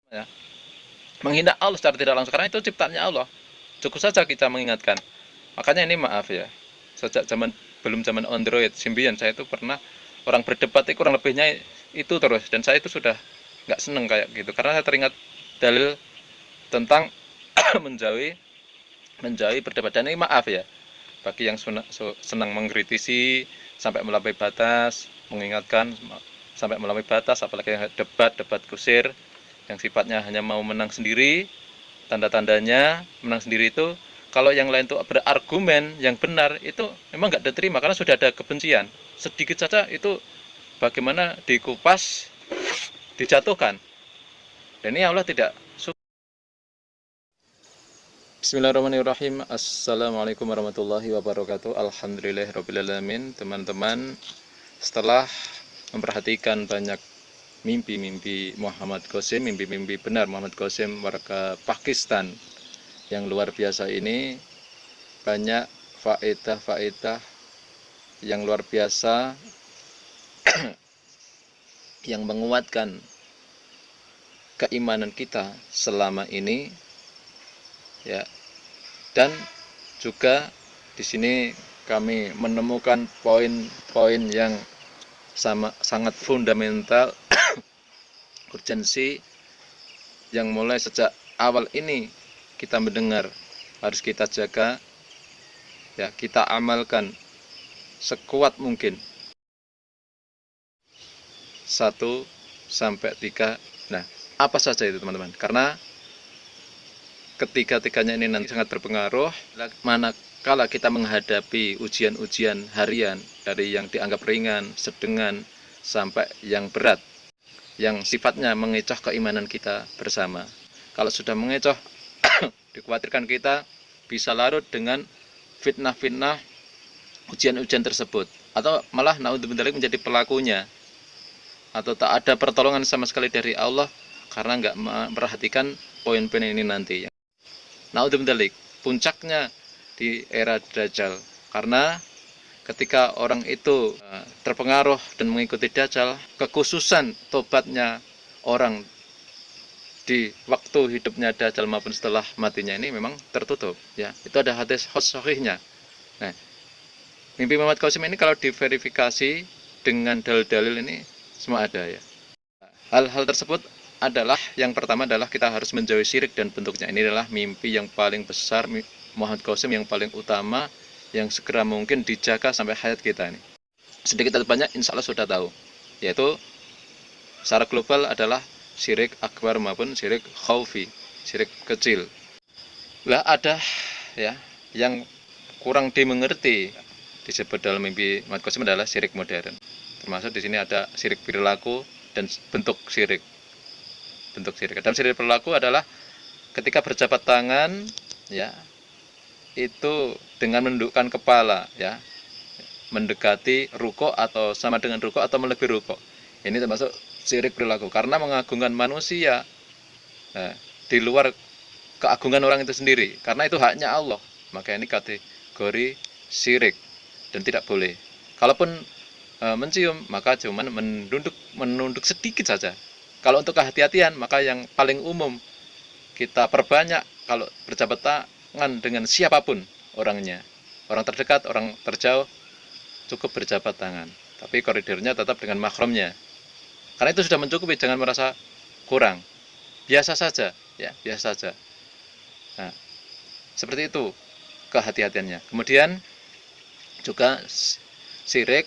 ya, menghina Allah secara tidak langsung karena itu ciptaannya Allah. Cukup saja kita mengingatkan. Makanya ini maaf ya, sejak belum zaman Android Symbian saya itu pernah orang berdebat itu kurang lebihnya itu terus, dan saya itu sudah nggak seneng kayak gitu karena saya teringat dalil tentang menjauhi menjauhi berdebat. Dan ini maaf ya bagi yang senang mengkritisi sampai melampaui batas, mengingatkan sampai melampaui batas, apalagi yang debat kusir yang sifatnya hanya mau menang sendiri. Tanda-tandanya menang sendiri itu kalau yang lain itu berargumen yang benar itu memang nggak diterima karena sudah ada kebencian sedikit saja itu bagaimana dikupas dijatuhkan, dan ini Allah tidak suka. Bismillahirrahmanirrahim. Assalamualaikum warahmatullahi wabarakatuh. Alhamdulillahirrahmanirrahim. Teman-teman, setelah memperhatikan banyak mimpi-mimpi Muhammad Qasim, mimpi-mimpi benar Muhammad Qasim warga Pakistan yang luar biasa ini, banyak faedah-faedah yang luar biasa yang menguatkan keimanan kita selama ini ya. Dan juga di sini kami menemukan poin-poin yang sangat fundamental urgensi yang mulai sejak awal ini kita mendengar harus kita jaga ya, kita amalkan sekuat mungkin. 1 sampai 3. Nah, apa saja itu teman-teman? Karena ketiga-tiganya ini nanti sangat berpengaruh manakala kita menghadapi ujian-ujian harian, dari yang dianggap ringan, sedang, sampai yang berat, yang sifatnya mengecoh keimanan kita bersama. Kalau sudah mengecoh, dikhawatirkan kita bisa larut dengan fitnah-fitnah ujian-ujian tersebut, atau malah naudzubillah menjadi pelakunya, atau tak ada pertolongan sama sekali dari Allah karena nggak memperhatikan poin-poin ini nanti. Naudzubillah, puncaknya di era Dajjal, karena ketika orang itu terpengaruh dan mengikuti Dajjal, kekhususan tobatnya orang di waktu hidupnya Dajjal maupun setelah matinya ini memang tertutup ya. Itu ada hadis sahihnya. Nah, mimpi Muhammad Qasim ini kalau diverifikasi dengan dalil-dalil ini semua ada ya. Hal-hal tersebut adalah, yang pertama adalah kita harus menjauhi syirik dan bentuknya. Ini adalah mimpi yang paling besar Muhammad Qasim, yang paling utama, yang segera mungkin dijaga sampai hayat kita ini. Sedikit atau banyak insya Allah sudah tahu, yaitu secara global adalah syirik akbar maupun syirik khaufi, syirik kecil. Lah ada ya yang kurang dimengerti disebut dalam mimpi Muhammad Qasim adalah syirik modern. Termasuk di sini ada syirik perilaku dan bentuk syirik. Bentuk syirik. Dan syirik perilaku adalah ketika berjabat tangan ya, itu dengan menundukkan kepala ya, mendekati ruko atau sama dengan ruko atau melebihi ruko. Ini termasuk syirik perilaku karena mengagungkan manusia di luar keagungan orang itu sendiri, karena itu haknya Allah. Maka ini kategori syirik dan tidak boleh. Kalaupun mencium, maka cuma menunduk sedikit saja. Kalau untuk kehati-hatian, maka yang paling umum kita perbanyak kalau berjabat tangan dengan siapapun orangnya, orang terdekat, orang terjauh, cukup berjabat tangan. Tapi koridornya tetap dengan mahramnya. Karena itu sudah mencukupi, jangan merasa kurang. Biasa saja, ya, biasa saja. Nah, seperti itu kehati-hatiannya. Kemudian juga syirik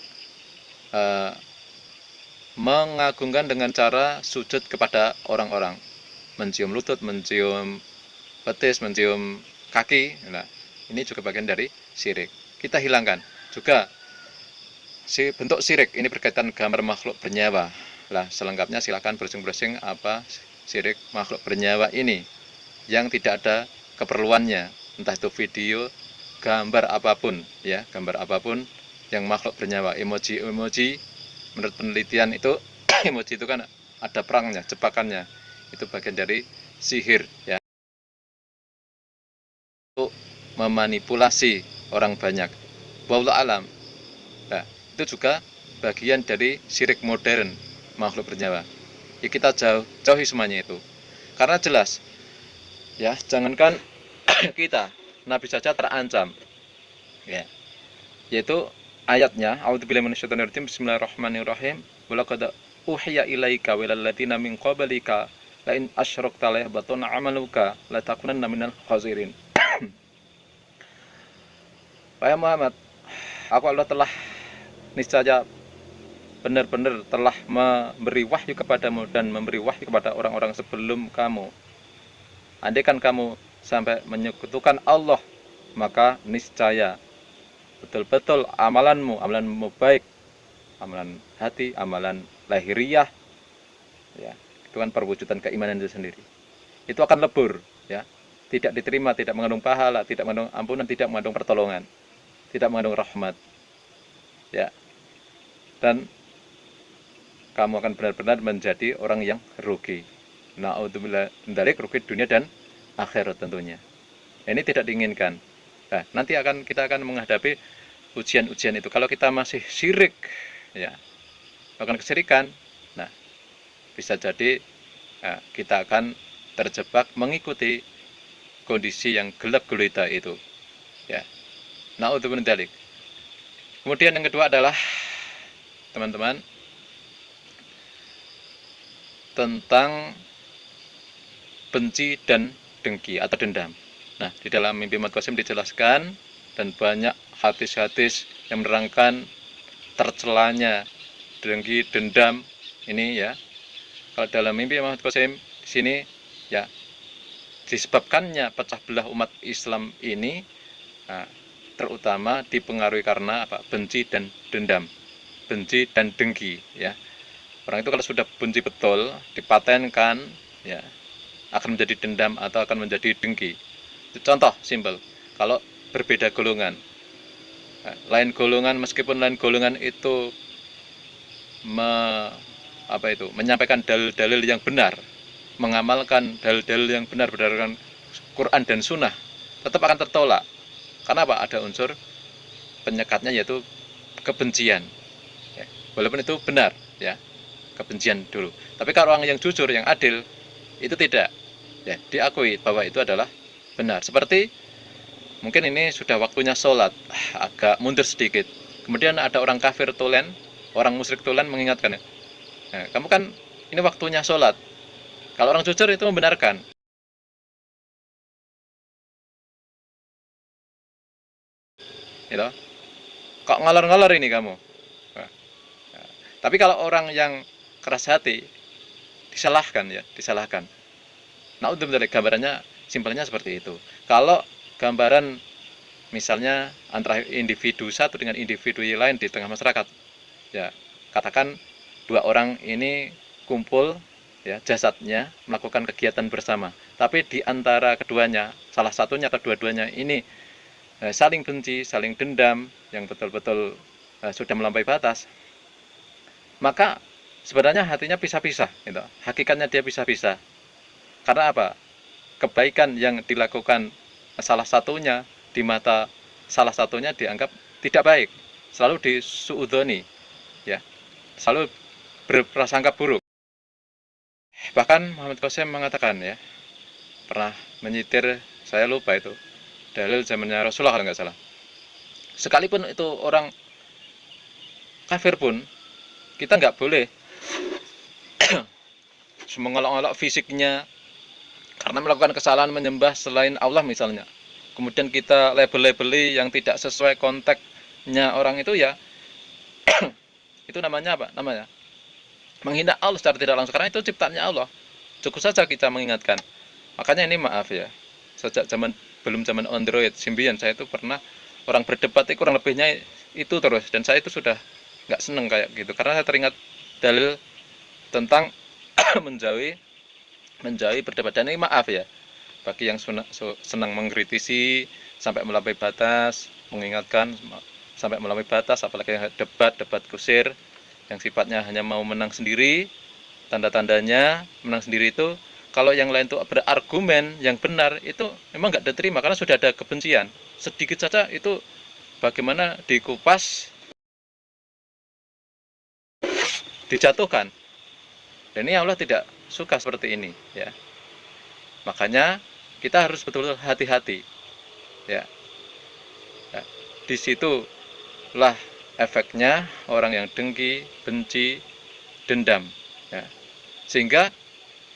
mengagungkan dengan cara sujud kepada orang-orang, mencium lutut, mencium betis, mencium kaki. Nah, ini juga bagian dari syirik. Kita hilangkan juga bentuk syirik ini berkaitan gambar makhluk bernyawa. Lah, selengkapnya silakan browsing-browsing apa syirik makhluk bernyawa ini yang tidak ada keperluannya, entah itu video, gambar apapun ya, gambar apapun yang makhluk bernyawa, emoji menurut penelitian itu emoji itu kan ada perangnya, jebakannya, itu bagian dari sihir ya, untuk memanipulasi orang banyak. Wallahu alam. Nah, itu juga bagian dari syirik modern makhluk bernyawa ya, kita jauhi semuanya itu. Karena jelas ya, jangankan kita, Nabi saja terancam ya, yaitu ayatnya a'udzubillahi minasyaitonirrajim bismillahirrahmanirrahim walaqad uhiya ilaika wa ilal ladzina min qablika la in asyrakta la yahbatanna 'amaluka la takunanna minal khasirin. Wahai Muhammad, aku Allah telah niscaya benar-benar telah memberi wahyu kepadamu dan memberi wahyu kepada orang-orang sebelum kamu. Andaikan kamu sampai menyekutukan Allah, maka niscaya betul-betul amalanmu baik, amalan hati, amalan lahiriah, ya, itu kan perwujudan keimanan itu sendiri. Itu akan lebur, ya, tidak diterima, tidak mengandung pahala, tidak mengandung ampunan, tidak mengandung pertolongan, tidak mengandung rahmat, ya, dan kamu akan benar-benar menjadi orang yang rugi. Na'udzubillah dari rugi dunia dan akhirat tentunya. Ini tidak diinginkan. Nah, nanti kita akan menghadapi ujian-ujian itu. Kalau kita masih syirik, ya, melakukan kesyirikan, nah, bisa jadi kita akan terjebak mengikuti kondisi yang gelap gulita itu. Ya, na'udzubillah dzalik. Kemudian yang kedua adalah teman-teman tentang benci dan dengki atau dendam. Nah, di dalam mimpi Ahmad Qasim dijelaskan dan banyak hadis-hadis yang menerangkan tercelanya dengki, dendam ini ya. Kalau dalam mimpi Ahmad Qasim di sini ya, disebabkannya pecah belah umat Islam ini terutama dipengaruhi karena apa? Benci dan dendam, benci dan dengki ya. Orang itu kalau sudah benci betul, dipatenkan ya, akan menjadi dendam atau akan menjadi dengki. Contoh simpel, kalau berbeda golongan, lain golongan, meskipun lain golongan itu menyampaikan dalil-dalil yang benar, mengamalkan dalil-dalil yang benar berdasarkan Quran dan Sunnah, tetap akan tertolak. Karena apa? Ada unsur penyekatnya, yaitu kebencian. Ya, walaupun itu benar, ya, kebencian dulu. Tapi kalau orang yang jujur, yang adil, itu tidak. Ya, diakui bahwa itu adalah benar. Seperti mungkin ini sudah waktunya sholat, agak mundur sedikit. Kemudian ada orang kafir tulen, orang musyrik tulen mengingatkan, nah, kamu kan ini waktunya sholat. Kalau orang jujur itu membenarkan. Gitu. Kok ngalor-ngalor ini kamu? Nah, tapi kalau orang yang keras hati, disalahkan ya, disalahkan. Nah, untuk gambarannya simpelnya seperti itu. Kalau gambaran misalnya antara individu satu dengan individu lain di tengah masyarakat, ya, katakan dua orang ini kumpul, ya, jasadnya melakukan kegiatan bersama, tapi di antara keduanya, salah satunya atau dua-duanya ini saling benci, saling dendam, yang betul-betul sudah melampaui batas, maka sebenarnya hatinya pisah-pisah, gitu. Hakikatnya dia pisah-pisah. Karena apa? Kebaikan yang dilakukan salah satunya di mata salah satunya dianggap tidak baik, selalu disuudzoni, ya, selalu berprasangka buruk. Bahkan Muhammad Qasim mengatakan, ya, pernah menyitir, saya lupa itu dalil zamannya Rasulullah kalau nggak salah. Sekalipun itu orang kafir pun, kita nggak boleh mengolok-olok fisiknya karena melakukan kesalahan menyembah selain Allah misalnya. Kemudian kita label-labeli yang tidak sesuai konteksnya orang itu, ya, itu namanya apa? Namanya menghina Allah secara tidak langsung, karena itu ciptaannya Allah. Cukup saja kita mengingatkan. Makanya ini maaf ya, sejak belum zaman Android, Symbian, saya itu pernah orang berdebat itu kurang lebihnya itu terus, dan saya itu sudah nggak seneng kayak gitu, karena saya teringat dalil tentang menjauhi berdebat. Dan ini maaf ya, bagi yang senang mengkritisi sampai melampaui batas, mengingatkan sampai melampaui batas, apalagi debat kusir yang sifatnya hanya mau menang sendiri. Tanda-tandanya menang sendiri itu kalau yang lain itu berargumen yang benar, itu memang nggak diterima karena sudah ada kebencian. Sedikit saja itu bagaimana dikupas, dijatuhkan. Dan ini Allah tidak suka seperti ini, ya. Makanya kita harus betul-betul hati-hati, ya. Ya, disitulah efeknya orang yang dengki, benci, dendam, ya. Sehingga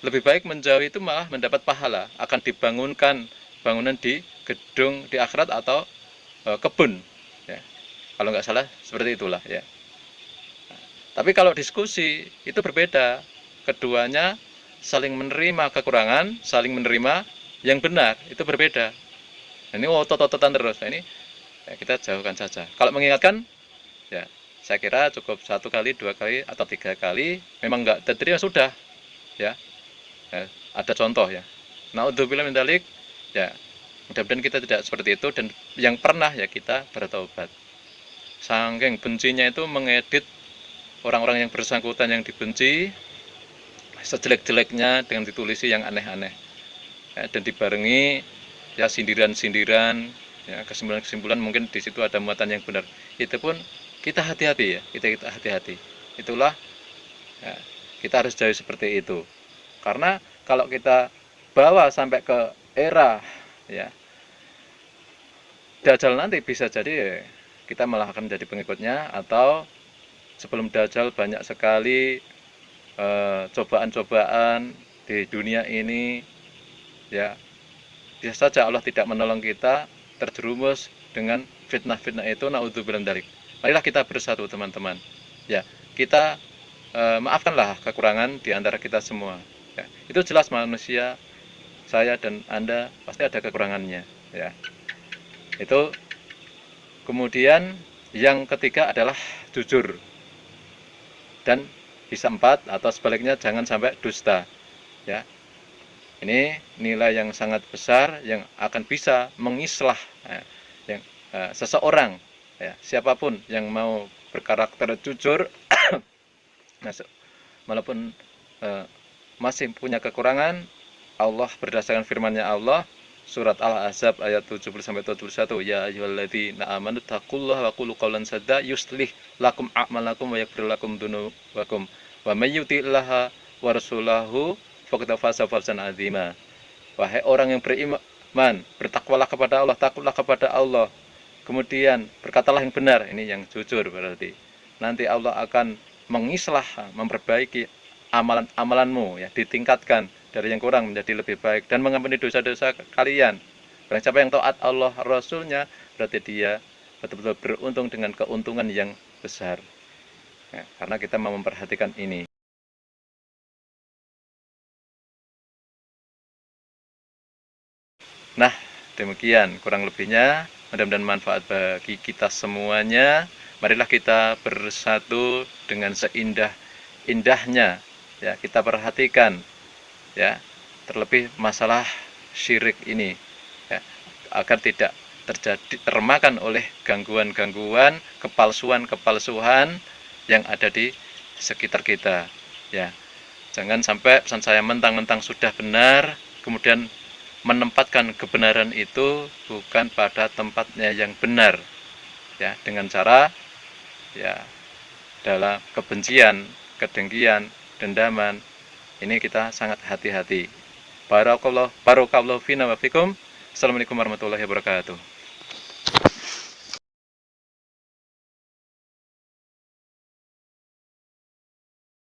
lebih baik menjauh itu malah mendapat pahala, akan dibangunkan bangunan di gedung di akhirat atau kebun, ya. Kalau nggak salah seperti itulah, ya. Tapi kalau diskusi itu berbeda, keduanya saling menerima kekurangan, saling menerima yang benar, itu berbeda. Nah, ini otot-ototan terus. Nah, ini ya, kita jauhkan saja. Kalau mengingatkan, ya saya kira cukup 1 kali, 2 kali, atau 3 kali. Memang nggak terima sudah, ya. Ya, ada contoh ya. Naudzubillah min dzalik, ya. Mudah-mudahan kita tidak seperti itu, dan yang pernah ya kita bertaubat. Saking bencinya itu mengedit orang-orang yang bersangkutan yang dibenci sejelek-jeleknya dengan ditulisi yang aneh-aneh, ya, dan dibarengi ya sindiran-sindiran, ya, kesimpulan-kesimpulan mungkin di situ ada muatan yang benar. Itu pun kita hati-hati, ya, kita hati-hati. Itulah, ya, kita harus jauh seperti itu. Karena kalau kita bawa sampai ke era, ya, Dajjal nanti bisa jadi ya, kita malah akan menjadi pengikutnya, atau sebelum Dajjal banyak sekali cobaan-cobaan di dunia ini, ya bisa saja Allah tidak menolong kita, terjerumus dengan fitnah-fitnah itu. Naudzubillah min dzalik. Marilah kita bersatu teman-teman, ya, kita maafkanlah kekurangan di antara kita semua, ya. Itu jelas manusia, saya dan Anda pasti ada kekurangannya, ya. Itu. Kemudian yang ketiga adalah jujur, dan bisa 4, atau sebaliknya jangan sampai dusta, ya. Ini nilai yang sangat besar yang akan bisa mengislah, yang seseorang, ya, siapapun yang mau berkarakter jujur walaupun masih punya kekurangan. Allah berdasarkan firman-Nya Allah, surat Al-Ahzab ayat 70-71, ya ayyuhalladzina amanu taqullaha wa qulu qawlan sadda yuslih lakum a'malakum wa yaghfir lakum dzunubakum wa may yuti'illaha wa rasulahu faqad faza fawzan 'azima. Wahai orang yang beriman, bertakwalah kepada Allah, takutlah kepada Allah, kemudian berkatalah yang benar, ini yang jujur berarti. Nanti Allah akan mengislah, memperbaiki amalan-amalanmu, ya, ditingkatkan dari yang kurang menjadi lebih baik, dan mengampuni dosa-dosa kalian. Barang siapa yang taat Allah Rasulnya, berarti dia betul-betul beruntung dengan keuntungan yang besar, ya, karena kita mau memperhatikan ini. Nah, demikian kurang lebihnya, mudah-mudahan manfaat bagi kita semuanya. Marilah kita bersatu dengan seindah-indahnya, ya, kita perhatikan, ya, terlebih masalah syirik ini, ya, agar tidak termakan oleh gangguan-gangguan, kepalsuan-kepalsuan yang ada di sekitar kita, ya. Jangan sampai pesan saya mentang-mentang sudah benar, kemudian menempatkan kebenaran itu bukan pada tempatnya yang benar, ya, dengan cara, ya, dalam kebencian, kedengkian, dendaman. Ini kita sangat hati-hati. Barakallahu fina wa fikum. Assalamualaikum warahmatullahi wabarakatuh.